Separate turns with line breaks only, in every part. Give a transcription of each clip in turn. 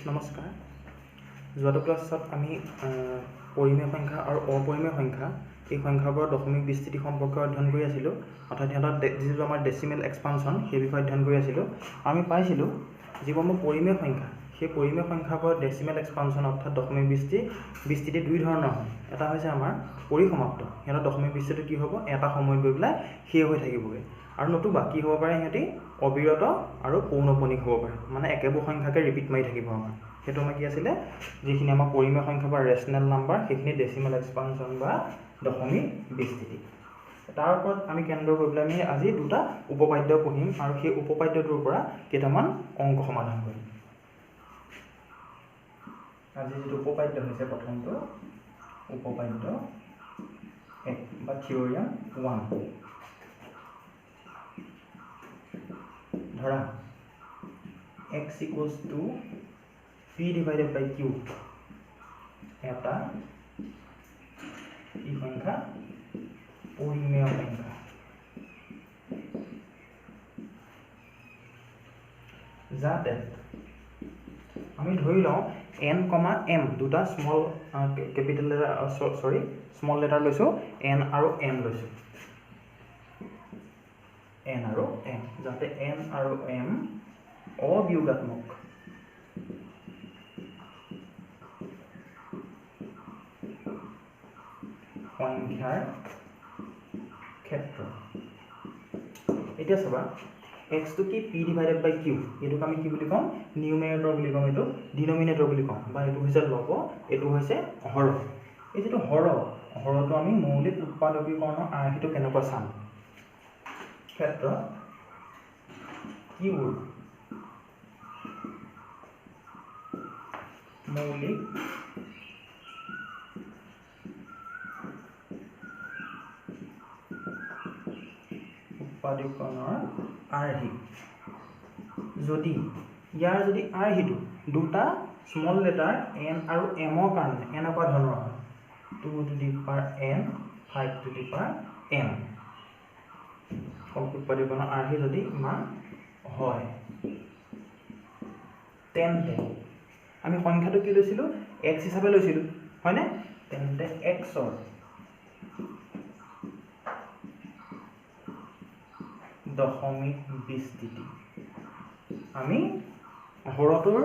নমস্কাৰ। যোৱাটো ক্লাছত আমি পৰিমেয় সংখ্যা আৰু অপৰিমেয় সংখ্যা এই সংখ্যাবোৰৰ দশমিক বিস্তৃতি সম্পৰ্কে অধ্যয়ন কৰি আছিলোঁ। অৰ্থাৎ সিহঁতৰ যিটো আমাৰ ডেচিমেল এক্সপানশ্যন সেই বিষয়ে অধ্যয়ন কৰি আছিলোঁ। আমি পাইছিলোঁ যিবোৰ আমাৰ পৰিমেয় সংখ্যা সেই পৰিমেয় সংখ্যাবোৰৰ ডেচিমেল এক্সপানশ্যন অৰ্থাৎ দশমিক বিস্তৃতি দুই ধৰণৰ হয়। এটা হৈছে আমাৰ পৰিসমাপ্ত, সিহঁতৰ দশমিক বিস্তৃতি কি হ'ব, এটা সময়ত গৈ পেলাই শেষ হৈ থাকিবগৈ। আৰু নতুবা কি হ'ব পাৰে, সিহঁতি অবিৰত আৰু পৌনঃপুনিক হ'ব পাৰে, মানে একেবোৰ সংখ্যাকে ৰিপিট মাৰি থাকিব আমাৰ। সেইটো আমাৰ কি আছিলে, যিখিনি আমাৰ পৰিমেয় সংখ্যা বা ৰেচনেল নাম্বাৰ সেইখিনি ডেচিমেল এক্সপানশ্যন বা দশমিক বিস্তৃতি। তাৰ ওপৰত আমি কেন্দ্ৰ কৰি পেলাই আমি আজি দুটা উপপাদ্য পঢ়িম আৰু সেই উপপাদ্যটোৰ পৰা কেইটামান অংক সমাধান কৰিম। আজি যিটো উপপাদ্য হৈছে প্ৰথমটো উপপাদ্য 1 বা থিয়ৰিয়াম 1। ধৰা x equals to p divided by q এটা ই সংখ্যা পৰিমেয় সংখ্যা। যাতে আমি ধৰি লওঁ n, m দুটা small capital letter small letter লৈছোঁ, n আৰু m লৈছোঁ, n আৰু m, যাতে n আৰু m অবিয়োগাত্মক সংখ্যাৰ ক্ষেত্ৰত। এতিয়া চাবা x টো কি p ডিভাইডেড বাই q, এইটোক আমি কি বুলি ক'ম, নিউমেৰেটৰ বুলি ক'ম, এইটো ডিনমিনেটৰ বুলি ক'ম, বা এইটো হৈছে লব, এইটো হৈছে হৰ। এই যিটো হৰটো আমি মৌলিক উৎপাদকীকৰণৰ আৰ্হিটো কেনেকুৱা চাম। ক্ষেত্ৰত কিউৰ মৌলিক উৎপাদকীকৰণৰ আৰ্হি, যদি ইয়াৰ যদি আৰ্হিটো দুটা স্মল লেটাৰ n আৰু m ৰ কাৰণে এনেকুৱা ধৰণৰ হয়, 2 to the power n 5 to the power m, উৎপাদকীকৰণৰ আৰ্হি যদি ইমান হয়, তেন্তে আমি সংখ্যাটো কি লৈছিলোঁ, x হিচাপে লৈছিলোঁ, হয়নে? তেন্তে x ৰ দশমিক বিস্তৃতি আমি হৰটোৰ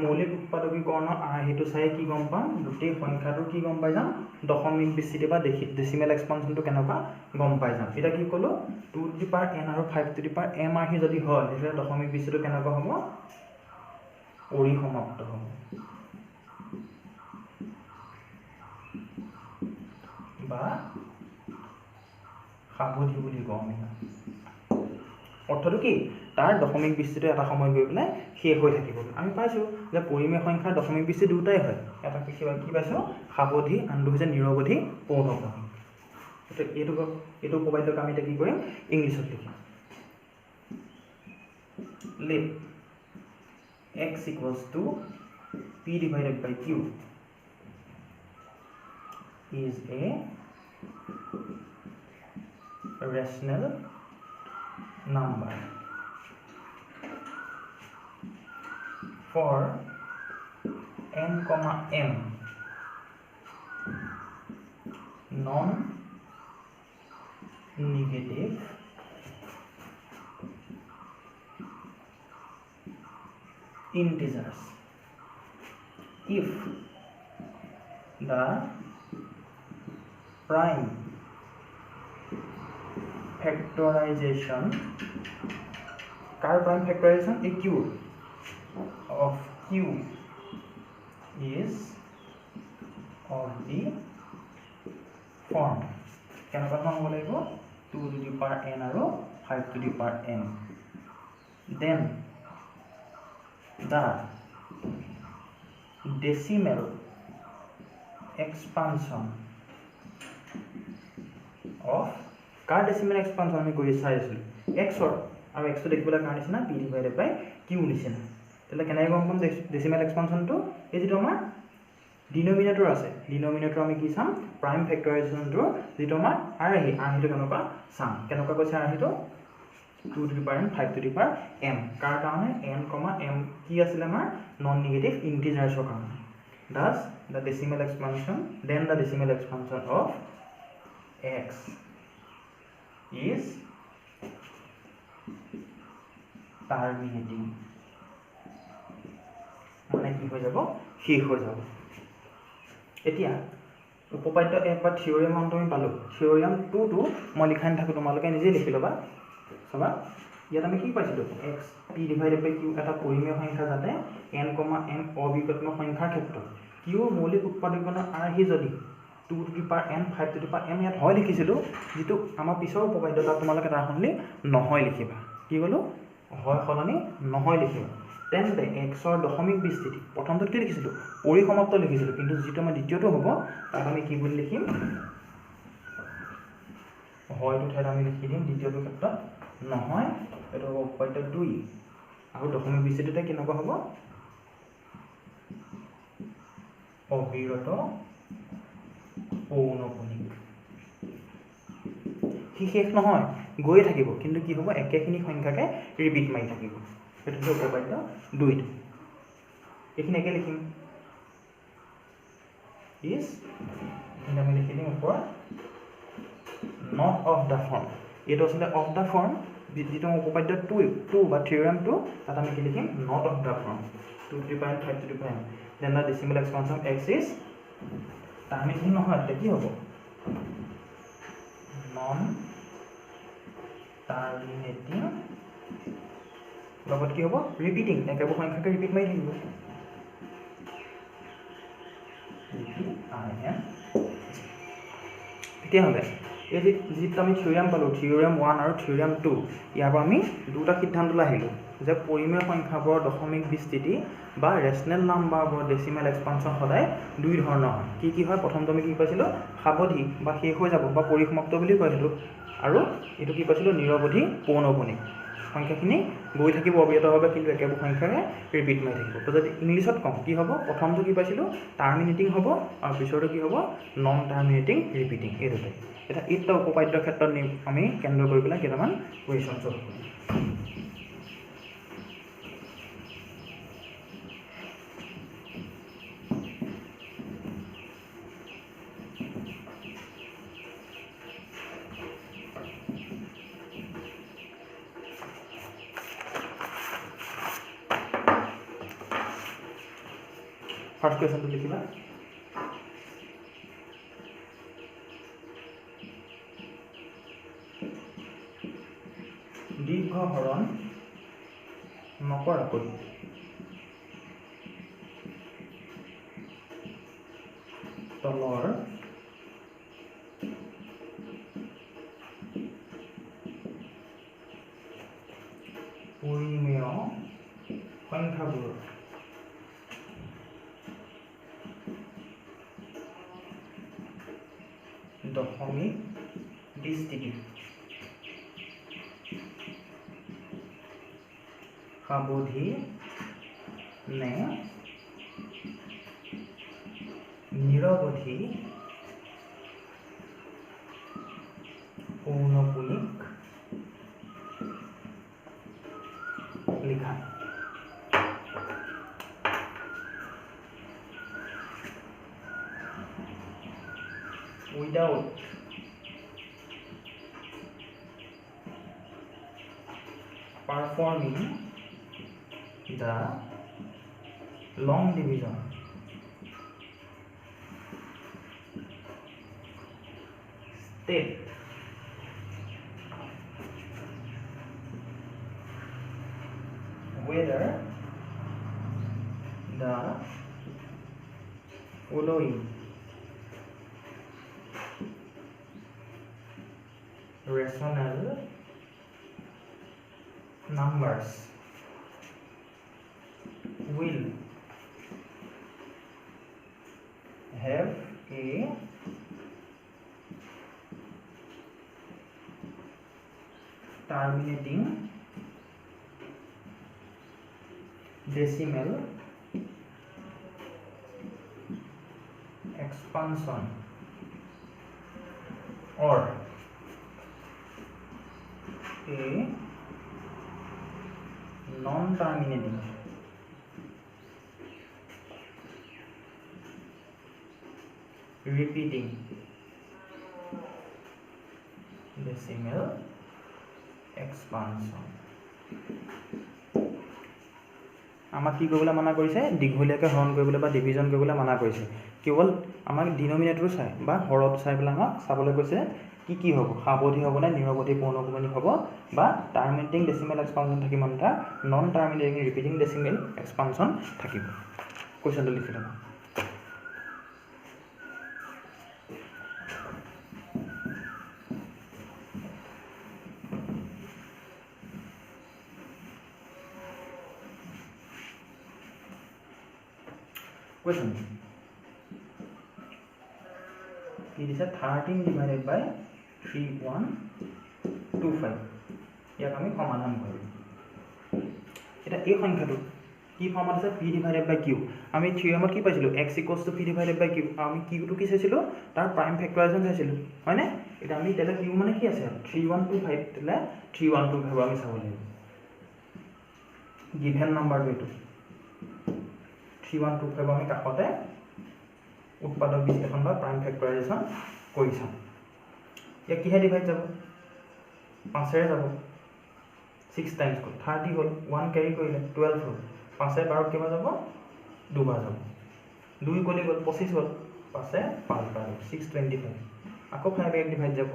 মৌলিক উৎপাদকীকৰণৰ আৰ্হিটো চাই কি গম পাম, গোটেই সংখ্যাটোৰ কি গম পাই যাম, দশমিক বিস্তৃতি বা ডেচিমেল এক্সপানশ্যনটো কেনেকুৱা গম পাই যাম। এতিয়া কি ক'লো, 2 to the power n আৰু 5 to the power m আৰ্হি যদি হয়, তেতিয়া দশমিক বিস্তৃতিটো কেনেকুৱা হ'ব, পৰিসমাপ্ত হ'ব বা সাৱধি বুলি কওঁ আমি। অৰ্থটো কি, তাৰ দশমিক বিস্তৃতি এটা সময়ত গৈ পেলাই শেষ হৈ থাকিব। আমি পাইছোঁ যে পৰিমেয় সংখ্যাৰ দশমিক বিস্তৃতি দুটাই হয়, এটা কি পাইছোঁ, সাৱধি, আনটো হৈছে নিৰৱধি পৌনঃপুনিক। এইটো উপপাদ্যক আমি এতিয়া কি কৰিম, ইংলিছত লিখিম। Let x equals to p divided by q is a rational number for n, m non-negative integers if the prime factorization, car prime factorization, a q of q is of the form, কেনেকুৱা form হ'ব লাগিব, 2 to the power n আৰু 5 to the power m, then the decimal expansion of, car decimal expansion আমি কৰি চাই আছিলোঁ, এক্সৰ, আৰু এক্সটো দেখিবলৈ কাৰ নিচিনা, পি ডিভাইডেড বাই কিউ নিচিনা। তেতিয়াহ'লে কেনেকৈ গম পাম ডেচিমেল এক্সপানশ্যনটো, এই যিটো আমাৰ ডিনমিনেটৰ আছে, ডিনমিনেটৰ আমি কি চাম, প্ৰাইম ফেক্টৰাইজেশ্যনটোৰ যিটো আমাৰ আৰ্হিটো কেনেকুৱা চাম। কেনেকুৱা কৈছে আৰ্হিটো, 2 to the power n 5 to the power m কাৰ কাৰণে n, m কি আছিল আমাৰ নন নিগেটিভ ইন্টিজাৰ্ছৰ কাৰণে thus the decimal expansion of x is terminating মানে কি হৈ যাব শেষ হৈ যাব এতিয়া উপপাদ্য 1 বা থিওৰেম 1 আমি পালো থিওৰেম 2 টো মই লিখাই নাথাকো তোমালোকে নিজে লিখি লবা সবা ইয়াত আমি কি পাইছিলো x p ডিভাইডেড বাই q এটা পৰিমেয় সংখ্যা যাতে n, m অবিকৰ্ণ সংখ্যাৰ ক্ষেত্ৰত q মৌলিক উৎপাদকগণৰ আৰ্হি যদি 2 to the power n 5 to the power m ইয়াত হয় লিখিছিলো যেটো আমাৰ পিছৰ উপপাদ্যটা তোমালোকে তাৰ সলনি নহয় লিখিবা কি কলো হয় সলনি নহয় লিখিবা তেন্তে x ৰ দশমিক বিস্তৃতি প্ৰথমটো কি লিখিছিলো পৰিসমাপ্ত লিখিছিলো কিন্তু যেটো আমাৰ দ্বিতীয়টো হ'ব তাক আমি কি বুলি লিখিম হয়টো ঠাইত আমি লিখি দিম দ্বিতীয়টো ক্ষেত্ৰত নহয় এটো উপপাদ্য 2 আৰু দশমিক বিস্তৃতিতে কেনেকুৱা হ'ব অবিৰত পৌনপুনিক কি শেষ নহয় গৈ থাকিব কিন্তু কি হ'ব একেখিনি সংখ্যাকে ৰিপিট মাৰি থাকিব এটো উপপাদ্য 2 এখিনি একে লিখিম is আমি লিখি দিম ওপৰ not of the form এটো আছে of the form যেটো উপপাদ্য 2 বা থিওৰেম 2 তাত আমি কি লিখিম not of the form 2 to the power 5 to the power then the decimal expansion of x is terminating নহয় তে কি হ'ব non terminating লগত কি হ'ব ৰিপিটিং একেবোৰ সংখ্যাকে ৰিপিট মাৰি থাকিব এতিয়া হবে এই যেটো আমি থিওৰেম পালো থিওৰেম 1 আৰু থিওৰেম 2 ইয়াৰ পৰা আমি দুটা সিদ্ধান্ত লাহিলো যে পৰিমেয় সংখ্যাবোৰৰ দশমিক বিস্তৃতি বা ৰেশনেল নাম্বাৰবোৰৰ ডেসিমেল এক্সপানশন সদায় দুই ধৰণৰ হয় কি হয় প্ৰথমটো আমি কি পাইছিলো সাৱধি বা শেষ হৈ যাব বা পৰিসমাপ্ত বুলি কৈছিলো আৰু এটো কি পাইছিলো নিৰৱধি পৌনপুনিক সংখ্যাখিনি গৈ থাকিব অবিৰতভাৱে কিন্তু একেবোৰ সংখ্যাৰে ৰিপিট মাৰি থাকিব তো যদি ইংলিছত কম কি হ'ব প্ৰথমটো কি পাইছিলো টাৰ্মিনেটিং হ'ব আৰু পিছৰটো কি হ'ব নন টাৰ্মিনেটিং ৰিপিটিং এই দুটাই এটা ইটা উপপাদ্যৰ ক্ষেত্ৰত আমি কেন্দ্ৰ কৰি পেলাই কেইটামান কুৱেশ্যন সলভ কৰিম First question to लिखिबा दीर्घ हरण नकराকৈ তলৰ পৰিমেয় সংখ্যাবোৰ দশমিক বিস্তৃতি সাৱধি নে নিৰৱধি পৌনপুনিক লিখা without performing the long division step whether the following rational numbers will have a terminating decimal expansion or a non terminating repeating decimal expansion আমাক কি কৰিবলৈ মানা কৰিছে দীঘলীয়াকৈ হৰণ কৰিবলৈ বা ডিভিজন কৰিবলৈ মানা কৰিছে কেৱল আমাক ডিনমিনেটৰ চাই বা হৰত চাই পেলাই আমাক চাবলৈ কৈছে কি হ'ব সাৱধি হ'ব নে নিৰৱধি পৌনঃপুনিক হ'ব বা টাৰ্মিনেটিং ডেচিমেল এক্সপানশ্যন থাকিব নে non terminating repeating decimal expansion থাকিব কুৱেশ্যনটো লিখি ল'ব question it is a 13 divided by 3125 ইয়াক আমি সমাধান কৰিম এটা এই সংখ্যাটো কি ফৰ্মত আছে p divided by q আমি থিওৰেমত কি পাইছিলো x p divided by q আমি q টো কি চাইছিলো তাৰ প্ৰাইম ফেক্টৰাইজেশ্যন চাইছিলো হয়নে এটা আমি তেলে q মানে কি আছে 3125 তেলে 3125 আমি চাব লাগিব গিভেন নাম্বাৰটো এটো 3125 আমি কাকতে উৎপাদক বিশ্লেষণ বা প্ৰাইম ফেক্টৰাইজেশ্যন কৰি চাম ইয়াক কিহে ডিভাইড যাব 5 ৰে যাব 6 টাইমছ হ'ল 30 হ'ল 1 ক্যাৰি কৰিলে 12 হ'ল 5 ৰে 12 কেবা যাব দুবাৰ যাব 2 গলি গ'ল 25 হ'ল 5 ৰে 5 বাৰ 625 আকৌ 5 ৰে ডিভাইড যাব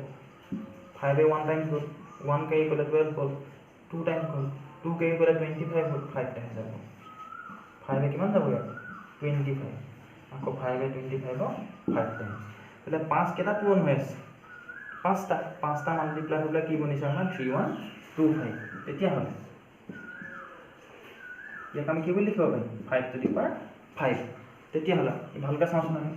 5 ৰে 1 টাইমছ হ'ল 1 ক্যাৰি কৰিলে 12 হ'ল 2 টাইমছ হ'ল 2 ক্যাৰি কৰিলে 25 হ'ল 5 টাইমছ যাব 5 रे किमान যাব ইয়াত 25 আকৌ 5 रे 25 5 টাইমছ তেলে 5 কেটা পূৰণ হৈ আছে 5টা মাল্টিপ্লাই হ'লে কি বনিছে আমাৰ 3125 তেতিয়া হয় ইয়াক আমি কি বুলি লিখিব পাৰিম 5 টু দি পাৱাৰ 5 তেতিয়া হলা ভালকৈ চাওঁচোন আমি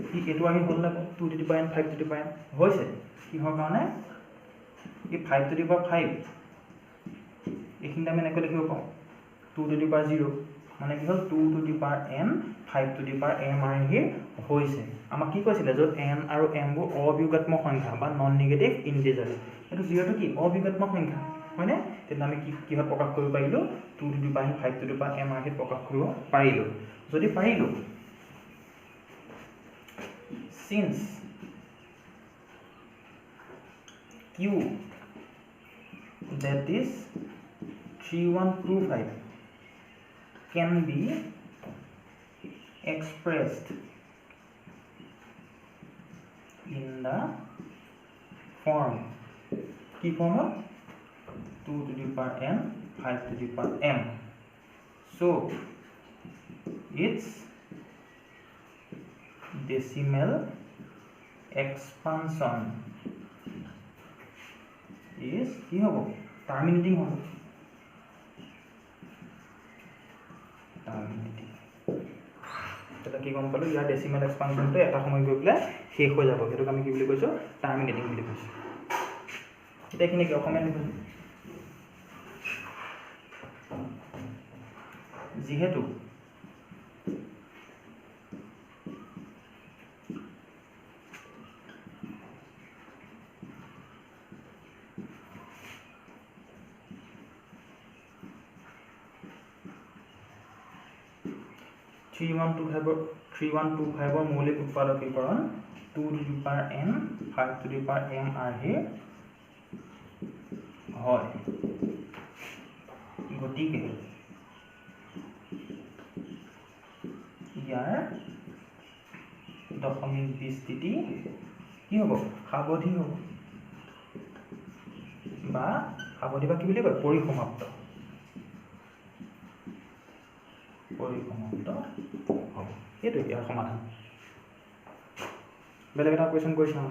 কি এটো আমি হ'ল না 2 to the power 5 to the power হৈছে কিহৰ কাৰণে কি 5 টু দি পাৱাৰ 5 এইখিনি আমি এনেকৈ লিখিব পাওঁ 2 টু দি পাৱাৰ 0 মানে কি হ'ল 2 to the power n 5 to the power m আৰু হি হৈছে আমাক কি কৈছিলে য'ত n আৰু m বোৰ অবিয়োগাত্মক সংখ্যা বা নন নেগেটিভ ইন্টিজাৰ এটো 0 টো কি অবিয়োগাত্মক সংখ্যা হয়নে তেনে আমি কিহত প্ৰকাশ কৰিব পাৰিলো 2 to the power 5 to the power m আৰু হি প্ৰকাশ কৰিব পাৰিলো যদি পাৰিলো since q that is 3125 can be expressed in the form key form of 2 to the power n 5 to the power m so its decimal expansion is কি হ'ব terminating হ'ব কি গম পালো ইয়াৰ ডেসিমেল এক্সপানশনটো এটা সময় গৈ পেলাই শেষ হৈ যাব সেইটো আমি কি বুলি কৈছো টাৰ্মিনেটিং বুলি কৈছো এটা কিনে কি অসমীয়া লিখো যেহেতু थ्री वन टू फाइव मौलिक उत्पादकीकरण 2 to the power n 5 to the power m आरहे হয় গতিকে ইয়াৰ দশমিক বিস্তৃতি কি হ'ব সাৱধি হ'ব বা সাৱধি বা কি বুলি কয় পৰিসমাপ্ত হ'ব এইটো ইয়াৰ সমাধান বেলেগ এটা কোৱেশ্চন কৰিছো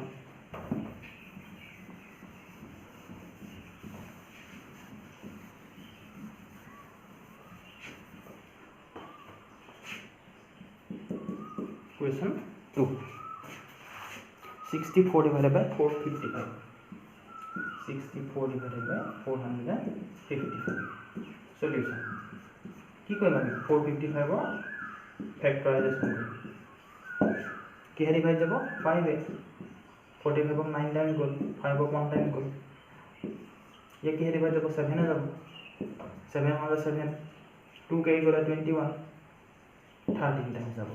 Question 2 64 divided by 455 64 divided by 455 solution কি কৰিম আমি 455 ফেক্টৰাইজেশ্যন কি হেৰি ভাই যাব 5 45 9 টাইম গ'ল 5 1 টাইম গ'ল ইয়াক কিহে ডিভাইড যাব 7 যাব 7 * 7 2 কেৰি গ'লে 21 13 টাইমছ যাব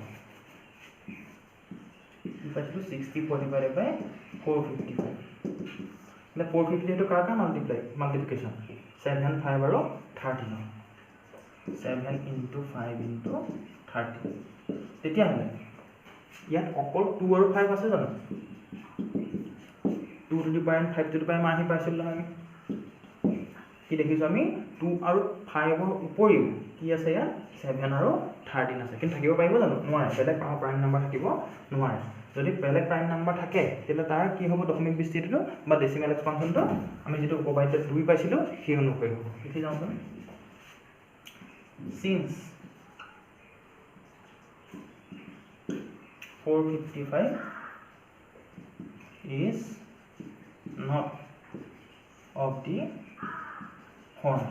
কি পাইছিলো 64 ডিভাইডেড বাই 455 মানে 450 এটো কাৰ মাল্টিপ্লিকেশ্যন 7 5 আৰু 13 7 * 5 * 13 তেতিয়া হলে ইয়াত অকল 2 আৰু 5 আছে জানো 2 to the power 5 to the power মাহি পাইছিল না আমি কি দেখিছো আমি 2 আৰু 5 ৰ উপৰিও কি আছে ইয়াত 7 আৰু 13 আছে কিন্তু থাকিব পাৰিব জানো নোৱাৰে বেলেগ প্ৰাইম নাম্বাৰ থাকিব নোৱাৰে যদি বেলেগ প্ৰাইম নাম্বাৰ থাকে তেলে তাৰ কি হ'ব দশমিক বিস্তৃতিটো বা ডেসিমেল এক্সপানশনটো আমি যেটো উপবাদ্য 2 পাইছিলো সেই অনুসৰি হ'ব লিখি যাওঁচোন since 455 is not of the horn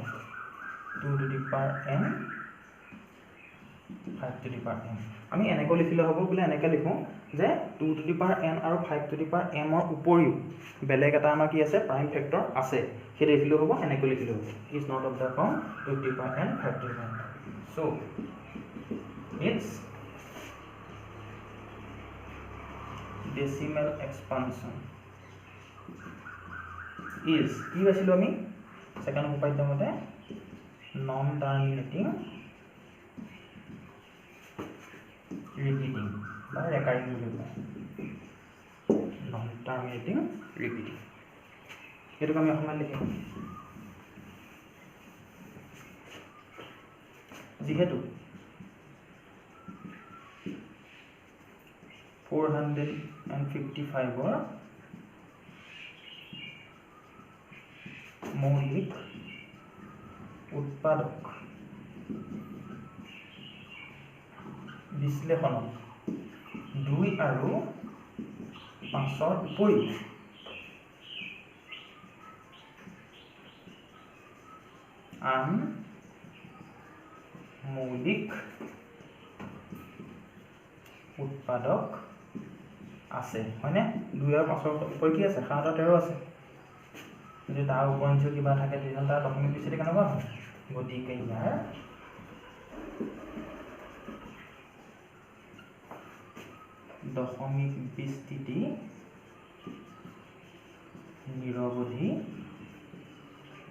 2 to the power n 5 to the power n আমি এনেকৈ লিখিলে হ'ব বলে এনেকৈ লিখো যে 2 to the power n আৰু 5 to the power m ৰ উপৰিও বেলেগ এটা আমাৰ কি আছে প্ৰাইম ফেক্টৰ আছে সেই লিখিলে হ'ব এনেকৈ লিখিলে হ'ব is not of the form 2 to the power n 5 to the power n so its decimal expansion is কি পাইছিলো আমি সেকেন্ড উপাদ্য মতে non terminating repeating বা recurring বুলি কয় non terminating repeating এটো আমি অকমান লিখিম যেহেতু 455 ৰ মৌলিক উৎপাদক বিশ্লেষণ 2 আৰু 5 ৰ উপৰি আন মৌলিক উৎপাদক আছে হয়নে 2 আৰু 5 ৰ উপৰি কি আছে 7 আৰু 13 আছে যদি তাৰ উপৰঞ্চি কিবা থাকে তেতিয়া তাৰ দশমিক বিস্তৃতি কেনেকুৱা হয় গতিকে ইয়াৰ দশমিক বিস্তৃতি নিৰৱধি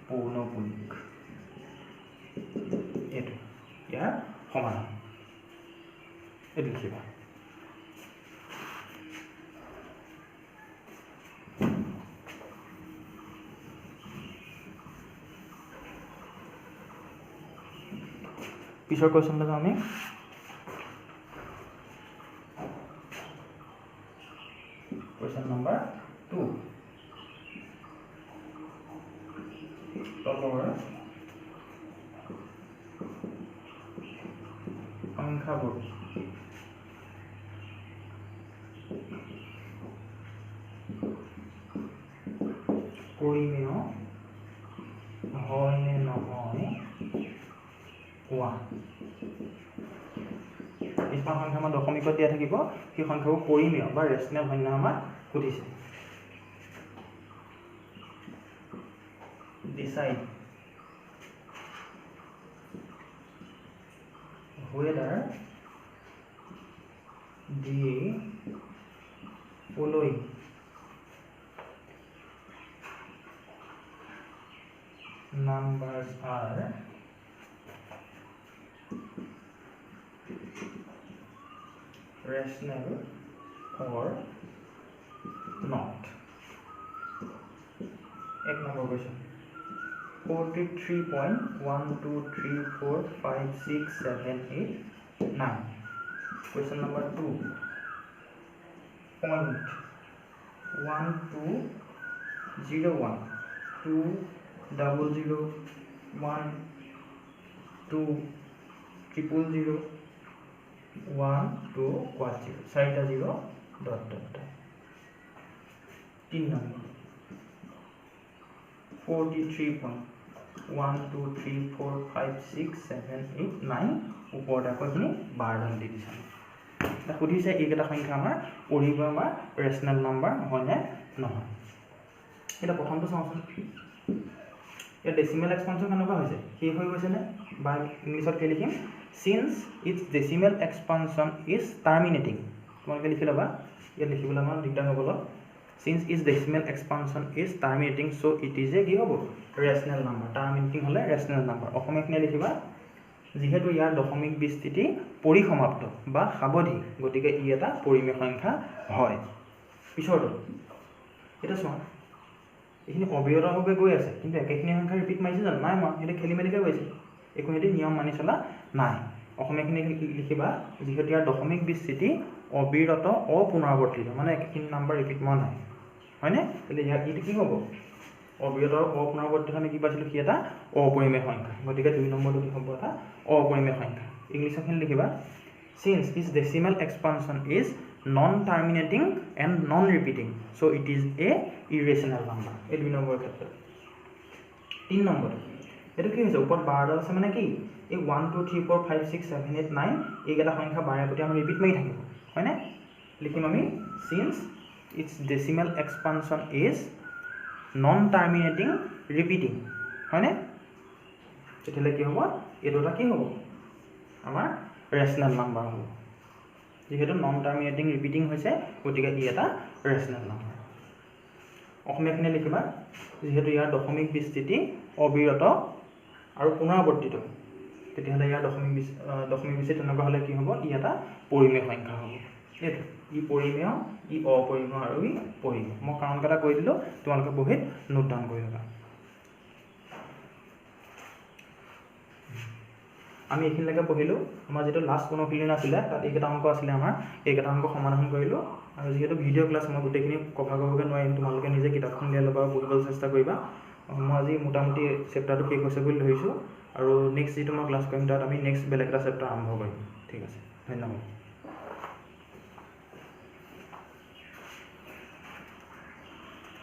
পৌনঃপুনিক এটো ইয়াৰ সমান এটো লিখিবা পিছৰ কোৱেশ্চন লগাও আমি কোৱেশ্চন নম্বৰ 2 তলৰ সংখ্যাবোৰ পৰিমেয় হয় নে নহয় কোৱা কিছুমান সংখ্যা আমাৰ দশমিকত দিয়া থাকিব সেই সংখ্যাবোৰ পৰিমেয় বা ৰেচনেল হয় না আমাৰ সুধিছে decide whether the following numbers are rational or not. एक number question 43.12345678 question number 2 .1201 20001 200 1 2 4 side 0 dot dot 3 number 43.12345678 ওপৰত আকনি 12 ডাল দি দিছে এটা সুধিছে এইকেইটা সংখ্যা আমাৰ পৰিব আমাৰ ৰেচনেল নাম্বাৰ হয় নে নহয় এটা প্ৰথমটো চাওঁচোন ইয়াৰ ডেচিমেল এক্সপানশ্যন কেনেকুৱা হৈছে শেষ হৈ গৈছেনে বা ইংলিছত কি লিখিম since it's decimal expansion is terminating তোমালোকে লিখি ল'বা ইয়াত লিখিবলৈ আমাৰ দিগদাৰ হ'ব অলপ since it's decimal expansion is terminating so' it is a কি হ'ব ৰেচনেল নাম্বাৰ টাৰ্মিনেটিং হ'লে ৰেচনেল নাম্বাৰ অসমীয়াখিনি লিখিবা যিহেতু ইয়াৰ দশমিক বিস্তৃতি পৰিসমাপ্ত বা সাৱধি গতিকে ই এটা পৰিমেয় সংখ্যা হয় পিছৰটো এটা চোৱা এইখিনি অবিৰতভাৱে গৈ আছে কিন্তু একেখিনি সংখ্যা ৰিপিট মাৰিছে জানো নাই মই সেইটো খেলি মেলিকৈ গৈছে একো সিহঁতি নিয়ম মানি চলা নাই অসমীয়াখিনি লিখিবা যিহেতু ইয়াৰ দশমিক বিস্তৃতি অবিৰত অপুনৰাৱৰ্তিত মানে একেখিনি নাম্বাৰ ৰিপিট মৰা নাই হয়নে তেতিয়াহ'লে ইয়াৰ এইটো কি হ'ব অবিৰত অপুনৰাৱৰ্তিত আমি কি পাইছিলোঁ সি এটা অপৰিমেয় সংখ্যা গতিকে 2 নম্বৰটো কি হ'ব এটা অপৰিমেয় সংখ্যা ইংলিছৰখিনি লিখিবা since it's decimal expansion is non-terminating and non-repeating so it is a irrational number এই 2 নম্বৰৰ ক্ষেত্ৰত 3 নম্বৰ এটো কি হৈছে ওপৰত 12 আছে মানে কি এই 1 2 3 4 5 6 7 8 9 এইকেইটা সংখ্যা বাৰে প্ৰতি আমি ৰিপিট মাৰি থাকিম হয়নে লিখিম আমি since its decimal expansion is non-terminating repeating হয়নে তেতিয়ালে কি হ'ব এটোটা কি হ'ব আমাৰ ৰেচনেল নাম্বাৰ হ'ব যেহেতু নন টাৰ্মিনেটিং ৰিপিটিং হৈছে গতিকে ই এটা ৰেচনেল নাম্বাৰ অসমীয়াখিনি লিখিবা যেহেতু ইয়াৰ দশমিক বিস্তৃতি অবিৰত আৰু পুনৰাৱৰ্তিত তেতিয়াহ'লে ইয়াৰ দশমিক বিস্তৃতি তেনেকুৱা হ'লে কি হ'ব ই এটা পৰিমেয় সংখ্যা হ'ব এইটো ই পৰিমেয় ই অপৰিমেয় আৰু ই পৰিমেয় মই কাৰণকেইটা কৈ দিলোঁ তোমালোকে বহীত নোট ডাউন কৰি ল'বা আমি এইখিনিলৈকে পঢ়িলোঁ আমাৰ যিটো লাষ্ট অনুশীলন আছিলে তাত এইকেইটা অংক আছিলে আমাৰ এইকেইটা অংক সমাধান কৰিলোঁ আৰু যিহেতু ভিডিঅ' ক্লাছ মই গোটেইখিনি কভাৰ কৰিবগৈ নোৱাৰিম তোমালোকে নিজে কিতাপখন উলিয়াই ল'বা আৰু পঢ়িবলৈ চেষ্টা কৰিবা মই আজি মোটামুটি চেপ্টাৰটো শেষ হৈছে বুলি ধৰিছোঁ আৰু নেক্সট যিটো মই ক্লাছ কৰিম তাত আমি নেক্সট বেলেগ এটা চেপ্টাৰ আৰম্ভ কৰিম ঠিক আছে ধন্যবাদ